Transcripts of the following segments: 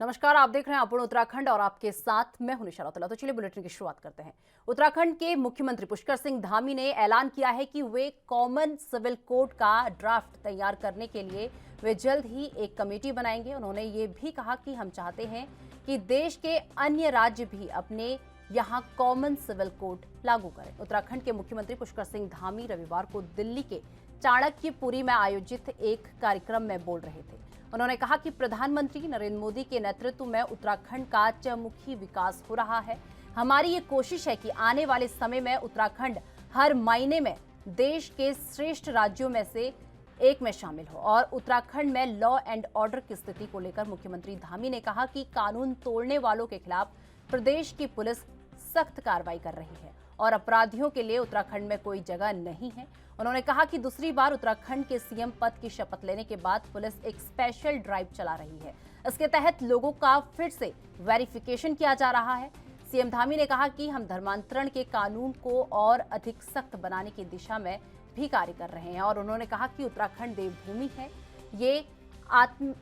नमस्कार, आप देख रहे हैं अपूर्ण उत्तराखंड और आपके साथ मैं हूं निशा रौतेला। तो चलिए बुलेटिन की शुरुआत करते हैं। उत्तराखंड के मुख्यमंत्री पुष्कर सिंह धामी ने ऐलान किया है कि वे कॉमन सिविल कोड का ड्राफ्ट तैयार करने के लिए वे जल्द ही एक कमेटी बनाएंगे। उन्होंने ये भी कहा कि हम चाहते हैं कि देश के अन्य राज्य भी अपने यहां कॉमन सिविल कोड लागू करें। उत्तराखंड के मुख्यमंत्री पुष्कर सिंह धामी रविवार को दिल्ली के चाणक्यपुरी में आयोजित एक कार्यक्रम में बोल रहे थे। उन्होंने कहा कि प्रधानमंत्री नरेंद्र मोदी के नेतृत्व में उत्तराखंड का चहुमुखी विकास हो रहा है। हमारी ये कोशिश है कि आने वाले समय में उत्तराखंड हर मायने में देश के श्रेष्ठ राज्यों में से एक में शामिल हो। और उत्तराखंड में लॉ एंड ऑर्डर की स्थिति को लेकर मुख्यमंत्री धामी ने कहा कि कानून तोड़ने वालों के खिलाफ प्रदेश की पुलिस सख्त कार्रवाई कर रही है और अपराधियों के लिए उत्तराखंड में कोई जगह नहीं है। उन्होंने कहा कि दूसरी बार उत्तराखंड के सीएम पद की शपथ लेने के बाद पुलिस एक स्पेशल ड्राइव चला रही है। इसके तहत लोगों का फिर से वेरिफिकेशन किया जा रहा है। सीएम धामी ने कहा कि हम धर्मांतरण के कानून को और अधिक सख्त बनाने की दिशा में भी कार्य कर रहे हैं। और उन्होंने कहा कि उत्तराखंड देवभूमि है, ये आत्म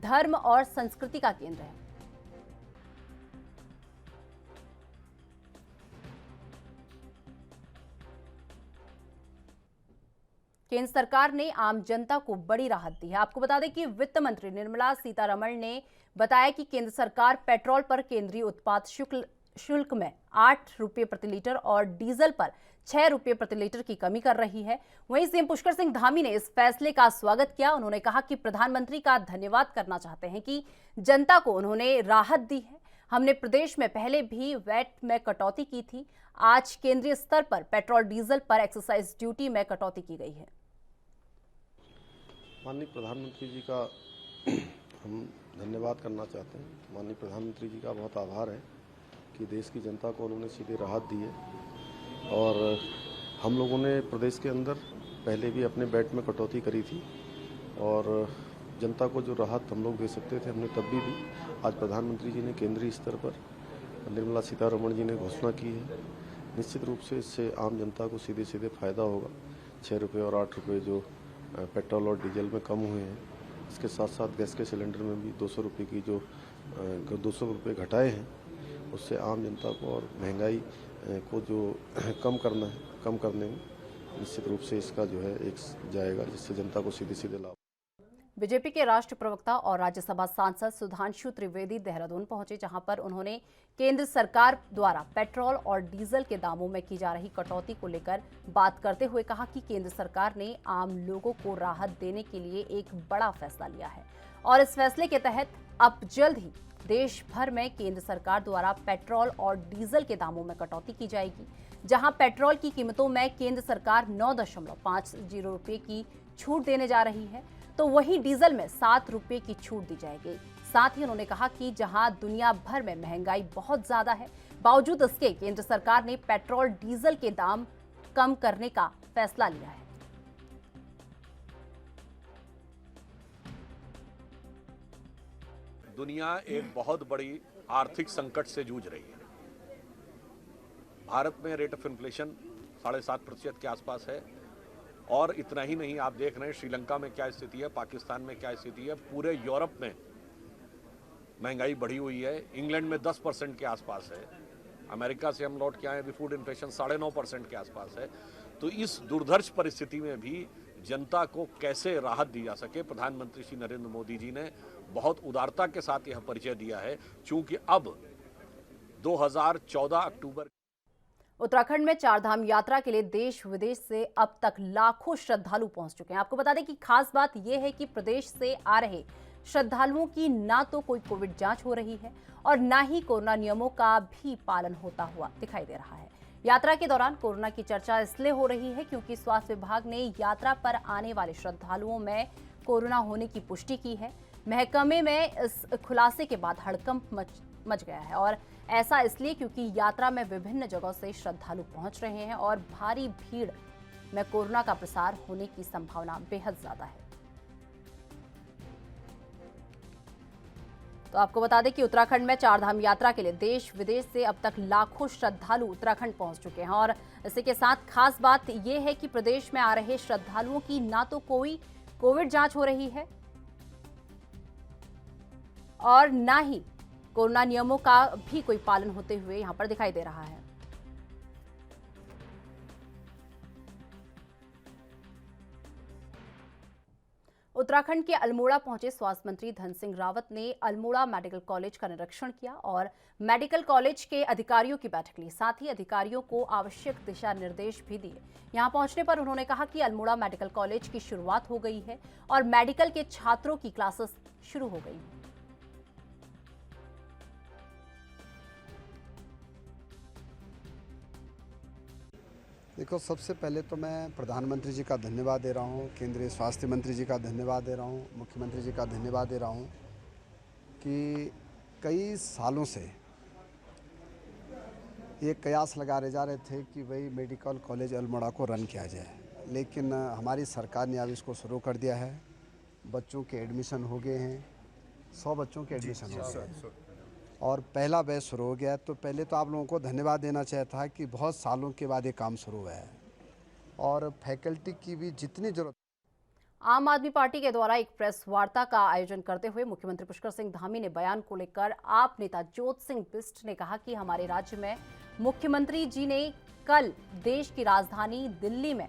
धर्म और संस्कृति का केंद्र है। केंद्र सरकार ने आम जनता को बड़ी राहत दी है। आपको बता दें कि वित्त मंत्री निर्मला सीतारमण ने बताया कि केंद्र सरकार पेट्रोल पर केंद्रीय उत्पाद शुल्क में 8 रुपये प्रति लीटर और डीजल पर 6 रुपये प्रति लीटर की कमी कर रही है। वहीं सीएम पुष्कर सिंह धामी ने इस फैसले का स्वागत किया। उन्होंने कहा कि प्रधानमंत्री का धन्यवाद करना चाहते हैं कि जनता को उन्होंने राहत दी है। हमने प्रदेश में पहले भी वैट में कटौती की थी। आज केंद्रीय स्तर पर पेट्रोल डीजल पर एक्साइज ड्यूटी में कटौती की गई है। माननीय प्रधानमंत्री जी का हम धन्यवाद करना चाहते हैं। माननीय प्रधानमंत्री जी का बहुत आभार है कि देश की जनता को उन्होंने सीधे राहत दी है। और हम लोगों ने प्रदेश के अंदर पहले भी अपने वैट में कटौती करी थी और जनता को जो राहत हम लोग दे सकते थे हमने तब भी दी। आज प्रधानमंत्री जी ने केंद्रीय स्तर पर निर्मला सीतारमण जी ने घोषणा की है। निश्चित रूप से इससे आम जनता को सीधे सीधे फ़ायदा होगा। 6 रुपये और 8 रुपये जो पेट्रोल और डीजल में कम हुए हैं, इसके साथ साथ गैस के सिलेंडर में भी 200 रुपये की जो 200 रुपये घटाए हैं, उससे आम जनता को और महंगाई को जो कम करने में निश्चित रूप से इसका जो है एक जाएगा, जिससे जनता को सीधे सीधे लाभ। बीजेपी के राष्ट्रीय प्रवक्ता और राज्यसभा सांसद सुधांशु त्रिवेदी देहरादून पहुंचे, जहां पर उन्होंने केंद्र सरकार द्वारा पेट्रोल और डीजल के दामों में की जा रही कटौती को लेकर बात करते हुए कहा कि केंद्र सरकार ने आम लोगों को राहत देने के लिए एक बड़ा फैसला लिया है और इस फैसले के तहत अब जल्द ही देश भर में केंद्र सरकार द्वारा पेट्रोल और डीजल के दामों में कटौती की जाएगी। जहां पेट्रोल की कीमतों में केंद्र सरकार 9.50 रुपये की छूट देने जा रही है, तो वहीं डीजल में 7 रुपये की छूट दी जाएगी। साथ ही उन्होंने कहा कि जहां दुनिया भर में महंगाई बहुत ज्यादा है, बावजूद इसके केंद्र सरकार ने पेट्रोल डीजल के दाम कम करने का फैसला लिया है। दुनिया एक बहुत बड़ी आर्थिक संकट से जूझ रही है। भारत में रेट ऑफ इन्फ्लेशन 7.5% के आसपास है। और इतना ही नहीं, आप देख रहे हैं श्रीलंका में क्या स्थिति है, पाकिस्तान में क्या स्थिति है, पूरे यूरोप में महंगाई बढ़ी हुई है। इंग्लैंड में 10% के आसपास है। अमेरिका से हम लौट के आए, अभी फूड इन्फ्लेशन 9.5% के आसपास है। तो इस दुर्धर्ष परिस्थिति में भी जनता को कैसे राहत दी जा सके, प्रधानमंत्री श्री नरेंद्र मोदी जी ने बहुत उदारता के साथ यह परिचय दिया है। चूंकि अब 2014 अक्टूबर उत्तराखंड में चारधाम यात्रा के लिए देश विदेश से अब तक लाखों श्रद्धालु पहुंच चुके हैं। आपको बता दें कि खास बात यह है कि प्रदेश से आ रहे श्रद्धालुओं की ना तो कोई कोविड जांच हो रही है और ना ही कोरोना नियमों का भी पालन होता हुआ दिखाई दे रहा है। यात्रा के दौरान कोरोना की चर्चा इसलिए हो रही है क्योंकि स्वास्थ्य विभाग ने यात्रा पर आने वाले श्रद्धालुओं में कोरोना होने की पुष्टि की है। महकमे में इस खुलासे के बाद हड़कंप मच गया है और ऐसा इसलिए क्योंकि यात्रा में विभिन्न जगहों से श्रद्धालु पहुंच रहे हैं और भारी भीड़ में कोरोना का प्रसार होने की संभावना बेहद ज्यादा है। तो आपको बता दें कि उत्तराखंड में चारधाम यात्रा के लिए देश विदेश से अब तक लाखों श्रद्धालु उत्तराखंड पहुंच चुके हैं और इसी के साथ खास बात यह है कि प्रदेश में आ रहे श्रद्धालुओं की ना तो कोई कोविड जांच हो रही है और ना ही कोरोना नियमों का भी कोई पालन होते हुए यहां पर दिखाई दे रहा है। उत्तराखंड के अल्मोड़ा पहुंचे स्वास्थ्य मंत्री धन सिंह रावत ने अल्मोड़ा मेडिकल कॉलेज का निरीक्षण किया और मेडिकल कॉलेज के अधिकारियों की बैठक ली। साथ ही अधिकारियों को आवश्यक दिशा निर्देश भी दिए। यहां पहुंचने पर उन्होंने कहा कि अल्मोड़ा मेडिकल कॉलेज की शुरुआत हो गई है और मेडिकल के छात्रों की क्लासेस शुरू हो गई हैं। देखो, सबसे पहले तो मैं प्रधानमंत्री जी का धन्यवाद दे रहा हूँ, केंद्रीय स्वास्थ्य मंत्री जी का धन्यवाद दे रहा हूँ, मुख्यमंत्री जी का धन्यवाद दे रहा हूँ कि कई सालों से ये कयास लगा रहे जा रहे थे कि भाई मेडिकल कॉलेज अल्मोड़ा को रन किया जाए, लेकिन हमारी सरकार ने अब इसको शुरू कर दिया है। बच्चों के एडमिशन हो गए हैं, 100 बच्चों के एडमिशन हो गए और पहला बैच शुरू हो गया। तो पहले तो आप लोगों को धन्यवाद देना चाहिए था कि बहुत सालों के बाद ये काम शुरू हुआ है और फैकल्टी की भी जितनी जरूरत। आम आदमी पार्टी के द्वारा एक प्रेस वार्ता का आयोजन करते हुए मुख्यमंत्री पुष्कर सिंह धामी ने बयान को लेकर आप नेता ज्योत सिंह बिष्ट ने कहा कि हमारे राज्य में मुख्यमंत्री जी ने कल देश की राजधानी दिल्ली में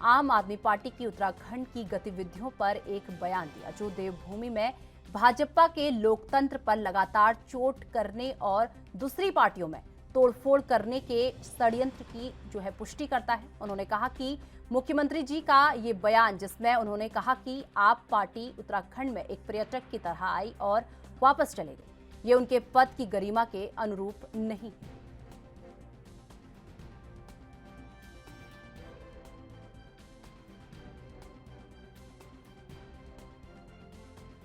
आम आदमी पार्टी की उत्तराखंड की गतिविधियों पर एक बयान दिया, जो देवभूमि में भाजपा के लोकतंत्र पर लगातार चोट करने और दूसरी पार्टियों में तोड़फोड़ करने के षड्यंत्र की जो है पुष्टि करता है। उन्होंने कहा कि मुख्यमंत्री जी का ये बयान, जिसमें उन्होंने कहा कि आप पार्टी उत्तराखंड में एक पर्यटक की तरह आई और वापस चले गए, ये उनके पद की गरिमा के अनुरूप नहीं।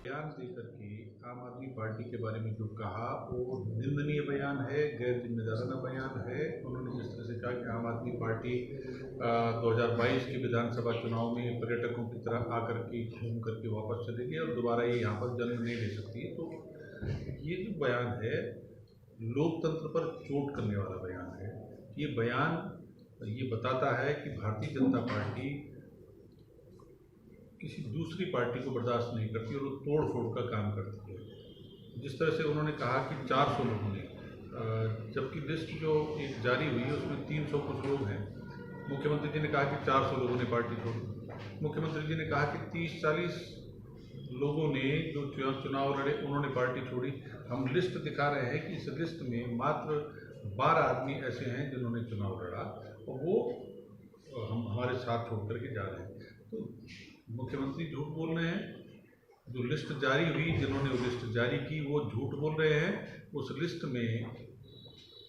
बयान देकर के आम आदमी पार्टी के बारे में जो कहा वो निंदनीय बयान है, गैर जिम्मेदाराना बयान है। उन्होंने जिस तरह से कहा कि आम आदमी पार्टी 2022 के विधानसभा चुनाव में पर्यटकों की तरह आकर के घूम करके वापस चलेगी और दोबारा ये यहाँ पर जन्म नहीं ले सकती है। तो ये जो बयान है लोकतंत्र पर चोट करने वाला बयान है। ये बयान ये बताता है कि भारतीय जनता पार्टी किसी दूसरी पार्टी को बर्दाश्त नहीं करती और वो तोड़ फोड़ का काम करती है। जिस तरह से उन्होंने कहा कि 400 लोगों ने, जबकि लिस्ट जो एक जारी हुई है उसमें 300 कुछ लोग हैं। मुख्यमंत्री जी ने कहा कि 400 लोगों ने पार्टी छोड़ी। मुख्यमंत्री जी ने कहा कि 30-40 लोगों ने जो चुनाव लड़े उन्होंने पार्टी छोड़ी। हम लिस्ट दिखा रहे हैं कि इस लिस्ट में मात्र 12 आदमी ऐसे हैं जिन्होंने चुनाव लड़ा और वो हम हमारे साथ छोड़ करके जा रहे हैं। तो मुख्यमंत्री झूठ बोल रहे हैं। जो लिस्ट जारी हुई, जिन्होंने वो लिस्ट जारी की वो झूठ बोल रहे हैं। उस लिस्ट में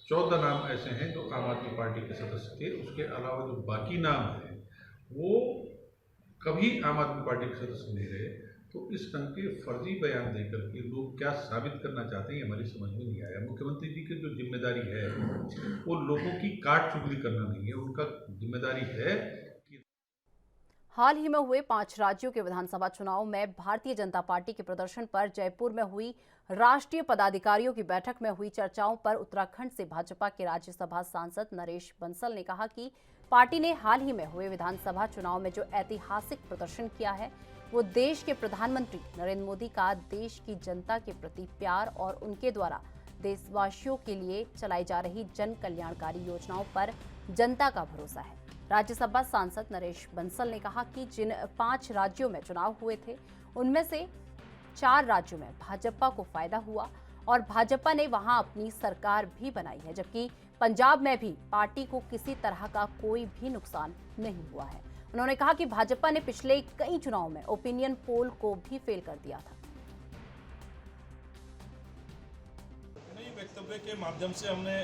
14 नाम ऐसे हैं जो आम आदमी पार्टी के सदस्य थे। उसके अलावा जो बाकी नाम हैं वो कभी आम आदमी पार्टी के सदस्य नहीं रहे। तो इस ढंग के फर्जी बयान देकर के लोग क्या साबित करना चाहते हैं हमारी समझ में नहीं आया। मुख्यमंत्री जी की जो जिम्मेदारी है वो लोगों की काट चुगली करना नहीं है, उनका जिम्मेदारी है। हाल ही में हुए 5 राज्यों के विधानसभा चुनाव में भारतीय जनता पार्टी के प्रदर्शन पर जयपुर में हुई राष्ट्रीय पदाधिकारियों की बैठक में हुई चर्चाओं पर उत्तराखंड से भाजपा के राज्यसभा सांसद नरेश बंसल ने कहा कि पार्टी ने हाल ही में हुए विधानसभा चुनाव में जो ऐतिहासिक प्रदर्शन किया है वो देश के प्रधानमंत्री नरेंद्र मोदी का देश की जनता के प्रति प्यार और उनके द्वारा देशवासियों के लिए चलाई जा रही जन कल्याणकारी योजनाओं पर जनता का भरोसा है। राज्यसभा सांसद नरेश बंसल ने कहा कि जिन 5 राज्यों में चुनाव हुए थे उनमें से 4 राज्यों में भाजपा को फायदा हुआ और भाजपा ने वहां अपनी सरकार भी बनाई है, जबकि पंजाब में भी पार्टी को किसी तरह का कोई भी नुकसान नहीं हुआ है। उन्होंने कहा कि भाजपा ने पिछले कई चुनाव में ओपिनियन पोल को भी फेल कर दिया था। वक्तव्य के माध्यम से हमने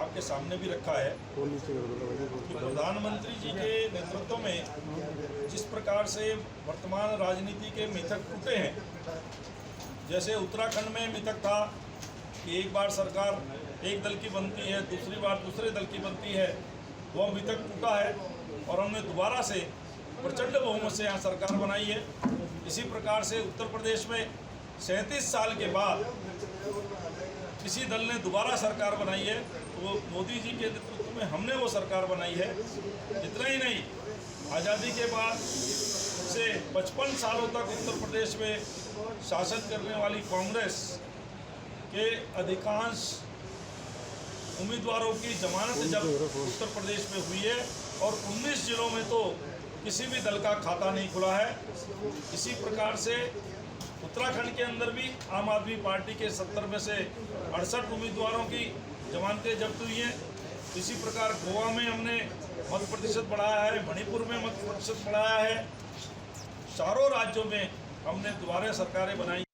आपके सामने भी रखा है कि प्रधानमंत्री जी के नेतृत्व में जिस प्रकार से वर्तमान राजनीति के मिथक टूटे हैं, जैसे उत्तराखंड में मिथक था कि एक बार सरकार एक दल की बनती है, दूसरी बार दूसरे दल की बनती है, वह मिथक टूटा है और हमने दोबारा से प्रचंड बहुमत से यहाँ सरकार बनाई है। इसी प्रकार से उत्तर प्रदेश में 37 साल के बाद किसी दल ने दोबारा सरकार बनाई है, तो वो मोदी जी के नेतृत्व में हमने वो सरकार बनाई है। इतना ही नहीं, आज़ादी के बाद से 55 सालों तक उत्तर प्रदेश में शासन करने वाली कांग्रेस कि अधिकांश उम्मीदवारों की जमानत जब उत्तर प्रदेश में हुई है और 19 जिलों में तो किसी भी दल का खाता नहीं खुला है। इसी प्रकार से उत्तराखंड के अंदर भी आम आदमी पार्टी के 70 में से 68 उम्मीदवारों की जमानतें जब्त हुई हैं। इसी प्रकार गोवा में हमने मत प्रतिशत बढ़ाया है, मणिपुर में मत प्रतिशत बढ़ाया है। चारों राज्यों में हमने दोबारा सरकारें बनाई।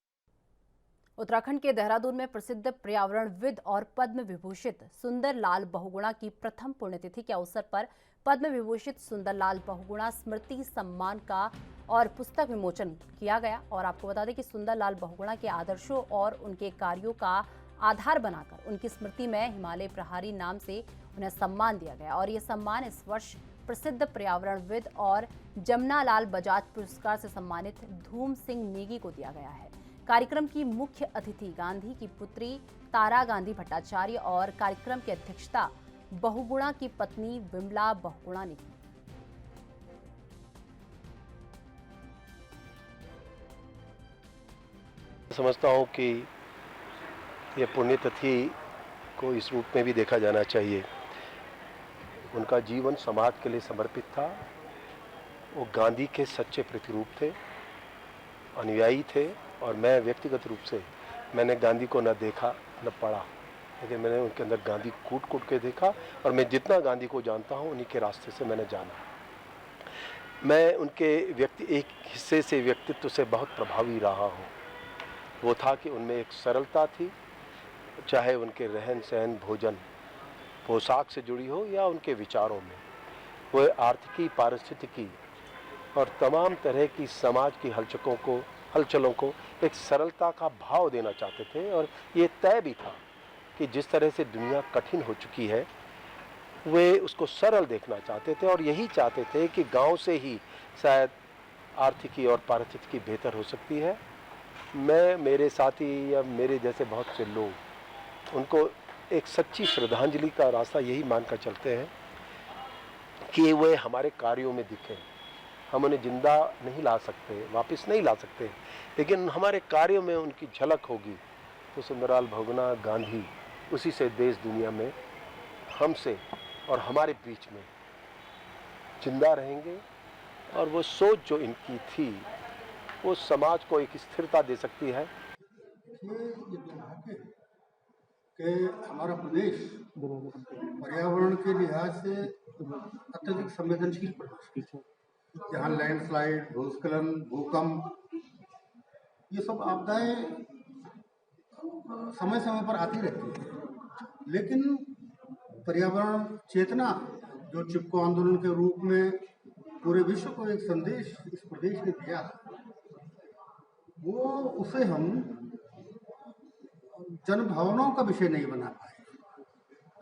उत्तराखंड के देहरादून में प्रसिद्ध पर्यावरणविद और पद्म विभूषित सुंदरलाल बहुगुणा की प्रथम पुण्यतिथि के अवसर पर पद्म विभूषित सुंदरलाल बहुगुणा स्मृति सम्मान का और पुस्तक विमोचन किया गया। और आपको बता दें कि सुंदरलाल बहुगुणा के आदर्शों और उनके कार्यों का आधार बनाकर उनकी स्मृति में हिमालय प्रहारी नाम से उन्हें सम्मान दिया गया। और ये सम्मान इस वर्ष प्रसिद्ध पर्यावरणविद और जमनालाल बजाज पुरस्कार से सम्मानित धूम सिंह नेगी को दिया गया है। कार्यक्रम की मुख्य अतिथि गांधी की पुत्री तारा गांधी भट्टाचार्य और कार्यक्रम की अध्यक्षता बहुगुणा की पत्नी विमला बहुगुणा ने की। समझता हूँ कि ये पुण्यतिथि को इस रूप में भी देखा जाना चाहिए। उनका जीवन समाज के लिए समर्पित था। वो गांधी के सच्चे प्रतिरूप थे, अनुयायी थे। और मैं व्यक्तिगत रूप से मैंने गांधी को न देखा न पढ़ा, लेकिन मैंने उनके अंदर गांधी कूट कूट के देखा। और मैं जितना गांधी को जानता हूँ उन्हीं के रास्ते से मैंने जाना। मैं उनके एक हिस्से से व्यक्तित्व से बहुत प्रभावी रहा हूँ। वो था कि उनमें एक सरलता थी, चाहे उनके रहन सहन, भोजन, पोशाक से जुड़ी हो या उनके विचारों में। वो आर्थिकी, पारिस्थितिकी और तमाम तरह की समाज की हलचलों को एक सरलता का भाव देना चाहते थे। और ये तय भी था कि जिस तरह से दुनिया कठिन हो चुकी है, वे उसको सरल देखना चाहते थे। और यही चाहते थे कि गांव से ही शायद आर्थिकी और पारिस्थितिकी बेहतर हो सकती है। मैं, मेरे साथी या मेरे जैसे बहुत से लोग उनको एक सच्ची श्रद्धांजलि का रास्ता यही मानकर चलते हैं कि वे हमारे कार्यों में दिखें। हम उन्हें जिंदा नहीं ला सकते, वापस नहीं ला सकते, लेकिन हमारे कार्यों में उनकी झलक होगी। तो सुंदरलाल बहुगुणा, गांधी उसी से देश दुनिया में हमसे और हमारे बीच में जिंदा रहेंगे। और वो सोच जो इनकी थी वो समाज को एक स्थिरता दे सकती है। ये दुर्भाग्य है कि हमारा प्रदेश पर्यावरण के लिहाज से अत्यधिक संवेदनशील प्रदेश है। यहाँ लैंडस्लाइड, भूस्खलन, भूकंप, ये सब आपदाएं समय समय पर आती रहती है। लेकिन पर्यावरण चेतना जो चिपको आंदोलन के रूप में पूरे विश्व को एक संदेश इस प्रदेश ने दिया, वो उसे हम जन भावनाओं का विषय नहीं बना पाए।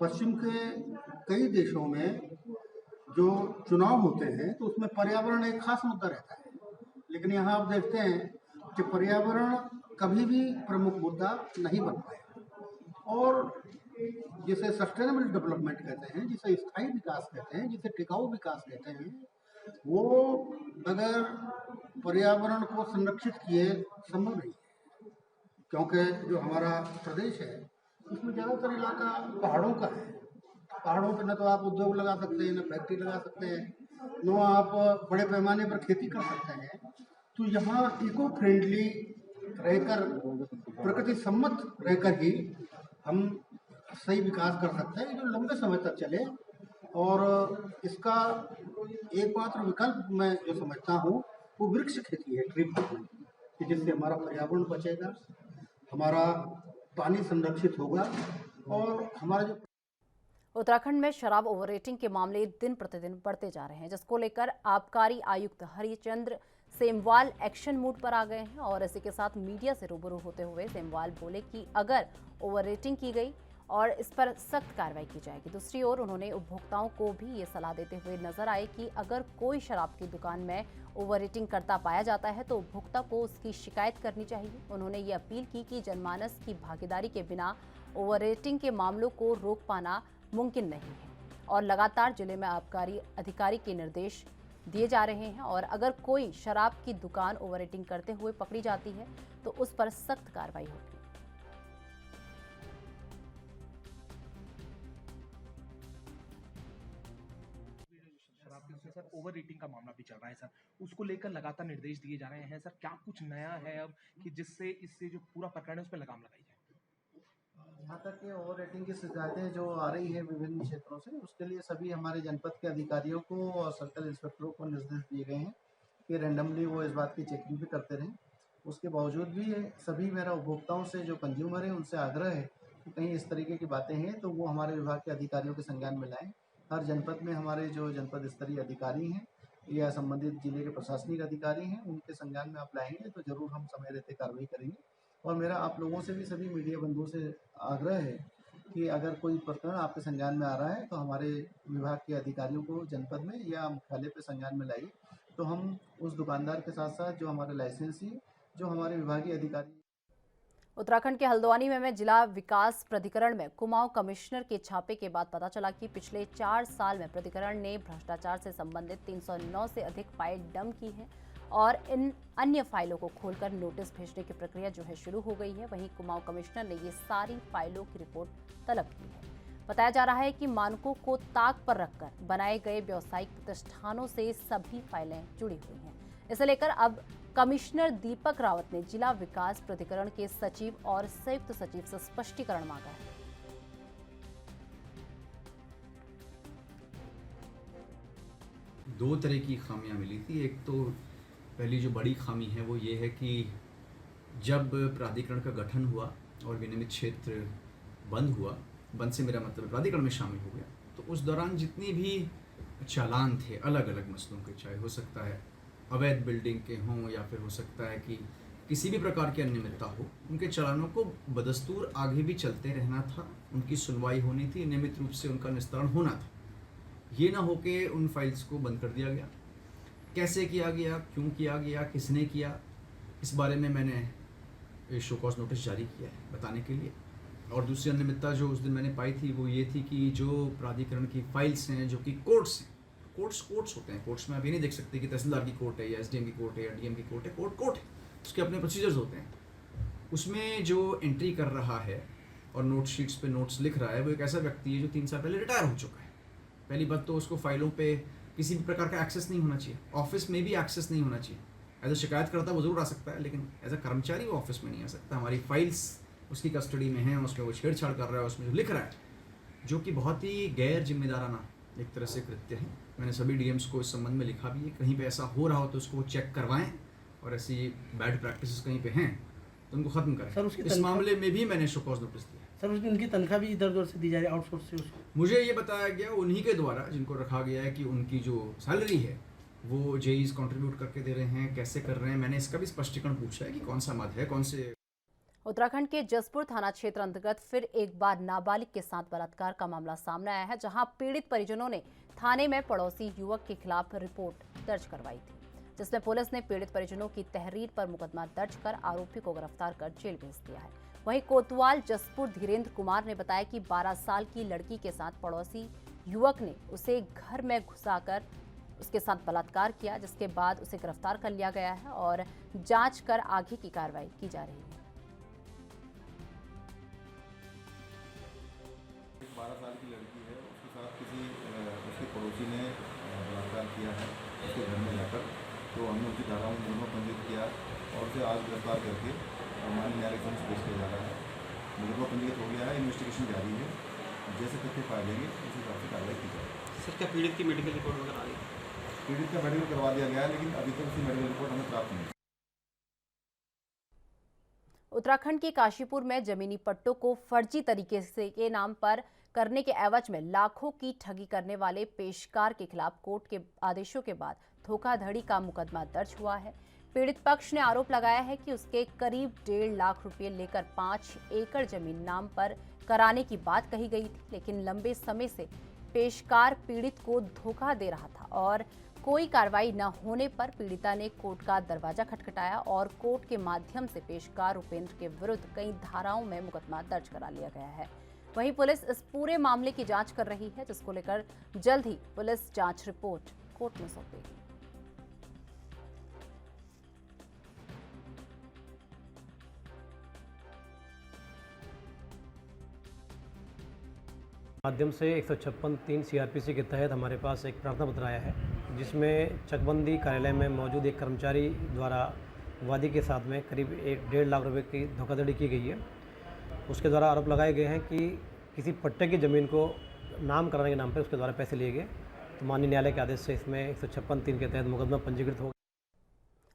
पश्चिम के कई देशों में जो चुनाव होते हैं तो उसमें पर्यावरण एक खास मुद्दा रहता है, लेकिन यहाँ आप देखते हैं कि पर्यावरण कभी भी प्रमुख मुद्दा नहीं बन पाया। और जिसे सस्टेनेबल डेवलपमेंट कहते हैं, जिसे स्थायी विकास कहते हैं, जिसे टिकाऊ विकास कहते हैं, वो अगर पर्यावरण को संरक्षित किए संभव नहीं है। क्योंकि जो हमारा प्रदेश है उसमें ज़्यादातर इलाका पहाड़ों का है। पहाड़ों पे न तो आप उद्योग लगा सकते हैं, न फैक्ट्री लगा सकते हैं, न आप बड़े पैमाने पर खेती कर सकते हैं। तो यहाँ इको फ्रेंडली रहकर, प्रकृति सम्मत रहकर ही हम सही विकास कर सकते हैं जो लंबे समय तक चले। और इसका एकमात्र विकल्प मैं जो समझता हूँ वो वृक्ष खेती है, ट्री फार्मिंग, कि जिससे हमारा पर्यावरण बचेगा, हमारा पानी संरक्षित होगा और हमारा जो उत्तराखंड में शराब ओवर रेटिंग के मामले दिन प्रतिदिन बढ़ते जा रहे हैं, जिसको लेकर आबकारी आयुक्त हरिचंद्र सेमवाल एक्शन मूड पर आ गए हैं। और इसी के साथ मीडिया से रूबरू होते हुए सेमवाल बोले कि अगर ओवर रेटिंग की गई और इस पर सख्त कार्रवाई की जाएगी। दूसरी ओर उन्होंने उपभोक्ताओं को भी ये सलाह देते हुए नजर आए कि अगर कोई शराब की दुकान में ओवर रेटिंग करता पाया जाता है तो उपभोक्ता को उसकी शिकायत करनी चाहिए। उन्होंने ये अपील की कि जनमानस की भागीदारी के बिना ओवर रेटिंग के मामलों को रोक पाना मुमकिन नहीं है। और लगातार जिले में आबकारी अधिकारी के निर्देश दिए जा रहे हैं और अगर कोई शराब की दुकान ओवर रेटिंग करते हुए पकड़ी जाती है तो उस पर सख्त कार्रवाई होगी। सर ओवर रेटिंग का मामला भी चल रहा है सर, उसको लेकर लगातार निर्देश दिए जा रहे हैं सर, क्या कुछ नया है अब कि जिससे इससे जो पूरा प्रकरण है उस पर लगाम लगाई जाए? यहाँ तक कि ओवर रेटिंग की शिकायतें जो आ रही हैं विभिन्न क्षेत्रों से, उसके लिए सभी हमारे जनपद के अधिकारियों को और सर्कल इंस्पेक्टरों को निर्देश दिए गए हैं कि रैंडमली वो इस बात की चेकिंग भी करते रहें। उसके बावजूद भी सभी मेरा उपभोक्ताओं से जो कंज्यूमर हैं उनसे आग्रह है कि कहीं इस तरीके की बातें हैं तो वो हमारे विभाग के अधिकारियों के संज्ञान में लाएँ। हर जनपद में हमारे जो जनपद स्तरीय अधिकारी हैं या संबंधित जिले के प्रशासनिक अधिकारी हैं, उनके संज्ञान में आप लाएँगे तो ज़रूर हम समय रहते कार्रवाई करेंगे। और मेरा आप लोगों से भी, सभी मीडिया बंधुओं से आग्रह है कि अगर कोई प्रकरण आपके संज्ञान में आ रहा है तो हमारे विभाग के अधिकारियों को जनपद में या मुख्यालय पे संज्ञान में लाइए, तो हम उस दुकानदार के साथ साथ जो हमारे लाइसेंसी, जो हमारे विभागीय अधिकारी। उत्तराखंड के हल्द्वानी में जिला विकास प्राधिकरण में कुमाऊं कमिश्नर के छापे के बाद पता चला कि पिछले 4 साल में प्राधिकरण ने भ्रष्टाचार से संबंधित 309 से अधिक फाइल डंप की है और इन अन्य फाइलों को खोलकर नोटिस भेजने की प्रक्रिया जो है शुरू हो गई है। वहीं कुमाऊं कमिश्नर ने ये सारी फाइलों की रिपोर्ट तलब की है। बताया जा रहा है कि मानकों को ताक पर रखकर बनाए गए व्यावसायिक प्रतिष्ठानों से सभी फाइलें जुड़ी हुई हैं। इसे लेकर अब कमिश्नर दीपक रावत ने जिला विकास प्राधिकरण के सचिव और संयुक्त सचिव से स्पष्टीकरण मांगा है। दो तरह की खामियां मिली थी। एक तो पहली जो बड़ी खामी है वो ये है कि जब प्राधिकरण का गठन हुआ और विनियमित क्षेत्र बंद हुआ, बंद से मेरा मतलब प्राधिकरण में शामिल हो गया, तो उस दौरान जितनी भी चालान थे अलग अलग मसलों के, चाहे हो सकता है अवैध बिल्डिंग के हों या फिर हो सकता है कि किसी भी प्रकार की अनियमितता हो, उनके चालानों को बदस्तूर आगे भी चलते रहना था, उनकी सुनवाई होनी थी, नियमित रूप से उनका निस्तारण होना था। ये ना हो कि उन फाइल्स को बंद कर दिया गया। कैसे किया गया, क्यों किया गया, किसने किया, इस बारे में मैंने शो कॉज नोटिस जारी किया है बताने के लिए। और दूसरी अनियमितता जो उस दिन मैंने पाई थी वो ये थी कि जो प्राधिकरण की फाइल्स हैं जो कि कोर्ट्स हैं, कोर्ट्स होते हैं, कोर्ट्स में आप ये नहीं देख सकते कि तहसीलदार की कोर्ट है या एसडीएम की कोर्ट है या डीएम की कोर्ट है, कोर्ट है, उसके अपने प्रोसीजर्स होते हैं। उसमें जो एंट्री कर रहा है और नोट शीट्स पे नोट्स लिख रहा है वो एक ऐसा व्यक्ति है जो 3 साल पहले रिटायर हो चुका है। पहली बात तो उसको फाइलों पे किसी भी प्रकार का एक्सेस नहीं होना चाहिए, ऑफिस में भी एक्सेस नहीं होना चाहिए। एज अ शिकायतकर्ता वो जरूर आ सकता है, लेकिन एज अ कर्मचारी वो ऑफिस में नहीं आ सकता। हमारी फाइल्स उसकी कस्टडी में हैं, उसमें वो छेड़छाड़ कर रहा है, उसमें जो लिख रहा है, जो कि बहुत ही गैर जिम्मेदाराना एक तरह से कृत्य है। मैंने सभी डीएम्स को इस संबंध में लिखा भी है, कहीं पे ऐसा हो रहा हो तो उसको चेक करवाएं और ऐसी बैड प्रैक्टिसेस कहीं पे हैं तो उनको ख़त्म करें। सर, इस मामले में भी मैंने शो कॉज नोटिस दिया। सर, उनकी तनख्वाह भी इधर उधर से दी जा रही है, आउटसोर्स से उसको। मुझे ये बताया गया उन्हीं के द्वारा जिनको रखा गया है कि उनकी जो सैलरी है वो जेईज कंट्रीब्यूट करके दे रहे हैं, कैसे कर रहे हैं। मैंने इसका भी स्पष्टीकरण पूछा है कि कौन सा मद है, कौन से। उत्तराखंड के जसपुर थाना क्षेत्र अंतर्गत फिर एक बार नाबालिग के साथ बलात्कार का मामला सामने आया है, जहां पीड़ित परिजनों ने थाने में पड़ोसी युवक के खिलाफ रिपोर्ट दर्ज करवाई थी, जिसमें पुलिस ने पीड़ित परिजनों की तहरीर पर मुकदमा दर्ज कर आरोपी को गिरफ्तार कर जेल भेज दिया है। वहीं कोतवाल जसपुर धीरेन्द्र कुमार ने बताया कि 12 साल की लड़की के साथ पड़ोसी युवक ने उसे घर में घुसाकर उसके साथ बलात्कार किया, जिसके बाद उसे गिरफ्तार कर लिया गया है और जांच कर आगे की कार्रवाई की जा रही है। 12 साल की लड़की है, उसके साथ उसके पड़ोसी ने बलात्कार किया है उसके घर में जाकर, तो हमने उसकी धाराओं में मुकदमा पंजीकृत किया और उसे आज गिरफ्तार करके माननीय न्यायालय के समक्ष पेश किया जा रहा है। मुकदमा पंजीकृत हो गया है, इन्वेस्टिगेशन जारी है, जैसे तथ्य पाए जाएंगे उस हिसाब से कार्रवाई की जाएगी। सर, क्या पीड़ित की मेडिकल रिपोर्ट वगैरह आ गई? पीड़ित का मेडिकल करवा दिया गया है, लेकिन अभी तक उसकी मेडिकल रिपोर्ट हमें प्राप्त नहीं। उत्तराखंड के काशीपुर में जमीनी पट्टों को फर्जी तरीके से के नाम पर करने के एवज में लाखों की ठगी करने वाले पेशकार के खिलाफ कोर्ट के आदेशों के बाद धोखाधड़ी का मुकदमा दर्ज हुआ है। पीड़ित पक्ष ने आरोप लगाया है कि उसके करीब 1.5 लाख रुपए लेकर 5 एकड़ जमीन नाम पर कराने की बात कही गई थी, लेकिन लंबे समय से पेशकार पीड़ित को धोखा दे रहा था और कोई कार्रवाई न होने पर पीड़िता ने कोर्ट का दरवाजा खटखटाया और कोर्ट के माध्यम से पेशकार उपेंद्र के विरुद्ध कई धाराओं में मुकदमा दर्ज करा लिया गया है। वहीं पुलिस इस पूरे मामले की जांच कर रही है, जिसको लेकर जल्द ही पुलिस जांच रिपोर्ट कोर्ट में सौंपेगी। माध्यम से 156(3) सीआरपीसी के तहत हमारे पास एक प्रार्थना पत्र आया है, जिसमें चकबंदी कार्यालय में मौजूद एक कर्मचारी द्वारा वादी के साथ में करीब 1.5 लाख रुपए की धोखाधड़ी की गई है। उसके द्वारा आरोप लगाए गए हैं कि किसी पट्टे की ज़मीन को नाम कराने के नाम पर उसके द्वारा पैसे लिए गए। तो माननीय न्यायालय के आदेश से इसमें 156(3) के तहत मुकदमा पंजीकृत हो।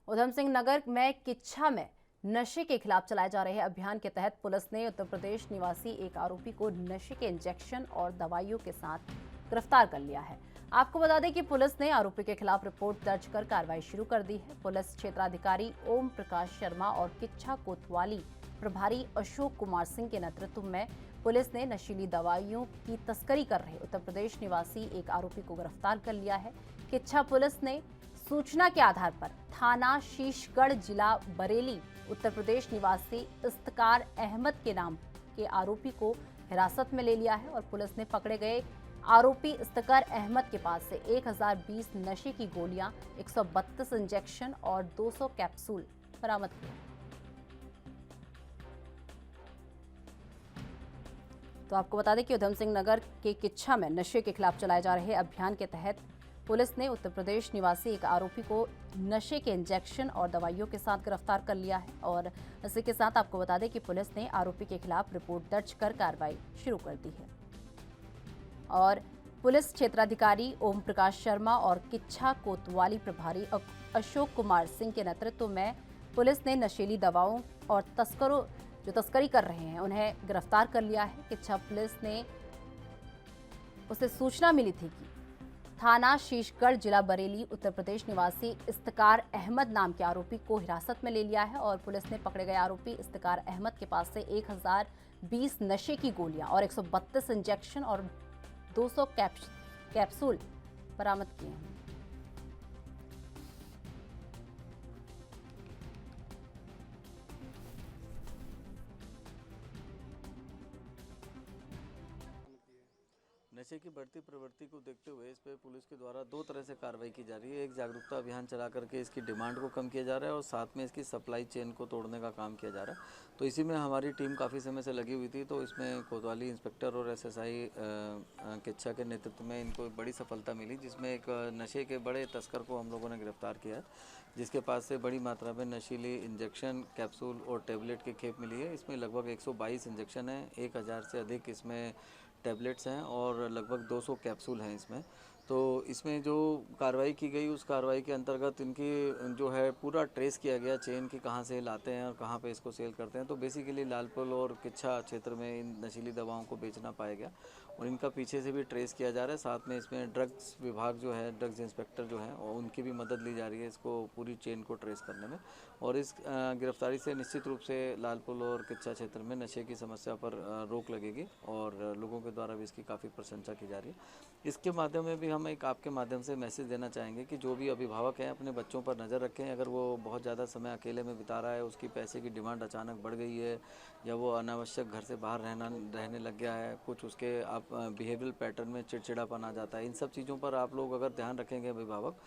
उधम सिंह नगर में किच्छा में नशे के खिलाफ चलाए जा रहे अभियान के तहत पुलिस ने उत्तर प्रदेश निवासी एक आरोपी को नशे के इंजेक्शन और दवाइयों के साथ गिरफ्तार कर लिया है। आपको बता दें कि पुलिस ने आरोपी के खिलाफ रिपोर्ट दर्ज कर कार्रवाई शुरू कर दी है। पुलिस क्षेत्राधिकारी ओम प्रकाश शर्मा और किच्छा कोतवाली प्रभारी अशोक कुमार सिंह के नेतृत्व में पुलिस ने नशीली दवाइयों की तस्करी कर रहे उत्तर प्रदेश निवासी एक आरोपी को गिरफ्तार कर लिया है। किच्छा पुलिस ने सूचना के आधार पर थाना शीशगढ़ जिला बरेली उत्तर प्रदेश निवासी इफ्तिकार अहमद के नाम के आरोपी को हिरासत में ले लिया है और पुलिस ने पकड़े गए आरोपी इफ्तिकार अहमद के पास से 1020 नशे की गोलियां, 132 इंजेक्शन और 200 कैप्सूल बरामद किए। तो आपको बता दें कि उधम सिंह नगर के किच्छा में नशे के खिलाफ चलाए जा रहे अभियान के तहत पुलिस ने उत्तर प्रदेश निवासी एक आरोपी को नशे के इंजेक्शन और दवाइयों के साथ गिरफ्तार कर लिया है। और इसी के साथ आपको बता दें कि पुलिस ने आरोपी के खिलाफ रिपोर्ट दर्ज कर कार्रवाई शुरू कर दी है। और पुलिस क्षेत्राधिकारी ओम प्रकाश शर्मा और किच्छा कोतवाली प्रभारी अशोक कुमार सिंह के नेतृत्व में पुलिस ने नशीली दवाओं और तस्करों जो तस्करी कर रहे हैं उन्हें गिरफ्तार कर लिया है। किच्छा पुलिस ने उसे सूचना मिली थी कि थाना शीशगढ़ जिला बरेली उत्तर प्रदेश निवासी इफ्तिकार अहमद नाम के आरोपी को हिरासत में ले लिया है और पुलिस ने पकड़े गए आरोपी इफ्तिकार अहमद के पास से 1020 नशे की गोलियां और 132 इंजेक्शन और 200 कैप्सूल बरामद किए हैं। नशे की बढ़ती प्रवृत्ति को देखते हुए इस पर पुलिस के द्वारा दो तरह से कार्रवाई की जा रही है। एक जागरूकता अभियान चला करके इसकी डिमांड को कम किया जा रहा है और साथ में इसकी सप्लाई चेन को तोड़ने का काम किया जा रहा है। तो इसी में हमारी टीम काफ़ी समय से लगी हुई थी। तो इसमें कोतवाली इंस्पेक्टर और एसएसआई किच्छा के नेतृत्व में इनको एक बड़ी सफलता मिली, जिसमें एक नशे के बड़े तस्कर को हम लोगों ने गिरफ्तार किया है, जिसके पास से बड़ी मात्रा में नशीली इंजेक्शन, कैप्सूल और टैबलेट की खेप मिली है। इसमें लगभग 122 इंजेक्शन है, 1000 से अधिक इसमें टैबलेट्स हैं और लगभग 200 कैप्सूल हैं इसमें। तो इसमें जो कार्रवाई की गई उस कार्रवाई के अंतर्गत इनकी जो है पूरा ट्रेस किया गया चेन की, कहाँ से लाते हैं और कहाँ पे इसको सेल करते हैं। तो बेसिकली लालपुर और किच्छा क्षेत्र में इन नशीली दवाओं को बेचना पाया गया और इनका पीछे से भी ट्रेस किया जा रहा है। साथ में इसमें ड्रग्स विभाग जो है, ड्रग्स इंस्पेक्टर जो है, और उनकी भी मदद ली जा रही है इसको पूरी चेन को ट्रेस करने में। और इस गिरफ्तारी से निश्चित रूप से लालपुर और किच्छा क्षेत्र में नशे की समस्या पर रोक लगेगी और लोगों के द्वारा भी इसकी काफ़ी प्रशंसा की जा रही है। इसके माध्यम में भी हम एक आपके माध्यम से मैसेज देना चाहेंगे कि जो भी अभिभावक हैं अपने बच्चों पर नज़र रखें। अगर वो बहुत ज़्यादा समय अकेले में बिता रहा है, उसकी पैसे की डिमांड अचानक बढ़ गई है या वो अनावश्यक घर से बाहर रहने लग गया है, कुछ उसके आप बिहेवियरल पैटर्न में चिड़चिड़ापन आ जाता है, इन सब चीज़ों पर आप लोग अगर ध्यान रखेंगे अभिभावक,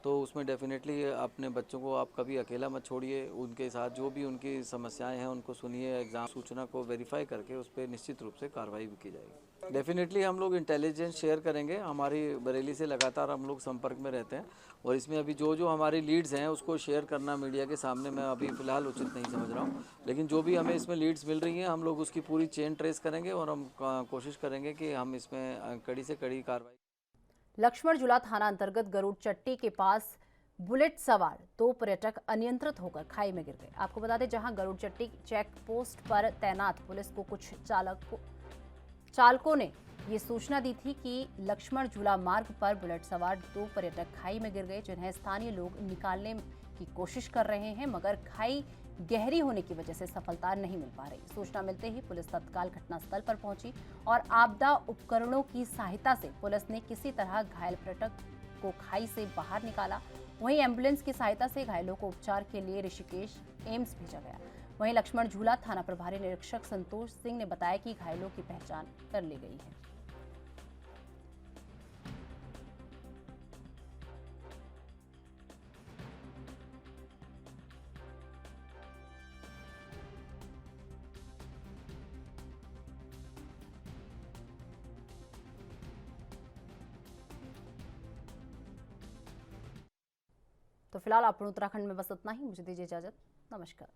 तो उसमें डेफिनेटली अपने बच्चों को आप कभी अकेला मत छोड़िए। उनके साथ जो भी उनकी समस्याएं हैं उनको सुनिए, एग्जाम सूचना को वेरीफाई करके उस पर निश्चित रूप से कार्रवाई भी की जाएगी। डेफिनेटली हम लोग इंटेलिजेंस शेयर करेंगे। हमारी बरेली से लगातार हम लोग संपर्क में रहते हैं और इसमें अभी जो हमारी लीड्स हैं उसको शेयर करना मीडिया के सामने मैं अभी फ़िलहाल उचित नहीं समझ रहा हूँ, लेकिन जो भी हमें इसमें लीड्स मिल रही हैं हम लोग उसकी पूरी चेन ट्रेस करेंगे और हम कोशिश करेंगे कि हम इसमें कड़ी से कड़ी कार्रवाई। लक्ष्मण झूला थाना अंतर्गत गरुड़ चट्टी के पास बुलेट सवार 2 पर्यटक अनियंत्रित होकर खाई में गिर गए। आपको बता दें, जहां गरुड़ चट्टी चेक पोस्ट पर तैनात पुलिस को कुछ चालकों ने ये सूचना दी थी कि लक्ष्मण झूला मार्ग पर बुलेट सवार 2 पर्यटक खाई में गिर गए, जिन्हें स्थानीय लोग निकालने की कोशिश कर रहे हैं, मगर खाई गहरी होने की वजह से सफलता नहीं मिल पा रही। सूचना मिलते ही पुलिस तत्काल घटनास्थल पर पहुंची और आपदा उपकरणों की सहायता से पुलिस ने किसी तरह घायल पर्यटक को खाई से बाहर निकाला। वहीं एम्बुलेंस की सहायता से घायलों को उपचार के लिए ऋषिकेश एम्स भेजा गया। वहीं लक्ष्मण झूला थाना प्रभारी निरीक्षक संतोष सिंह ने बताया कि घायलों की पहचान कर ली गई है। तो फिलहाल अपन उत्तराखंड में बस इतना ही। मुझे दीजिए इजाजत। नमस्कार।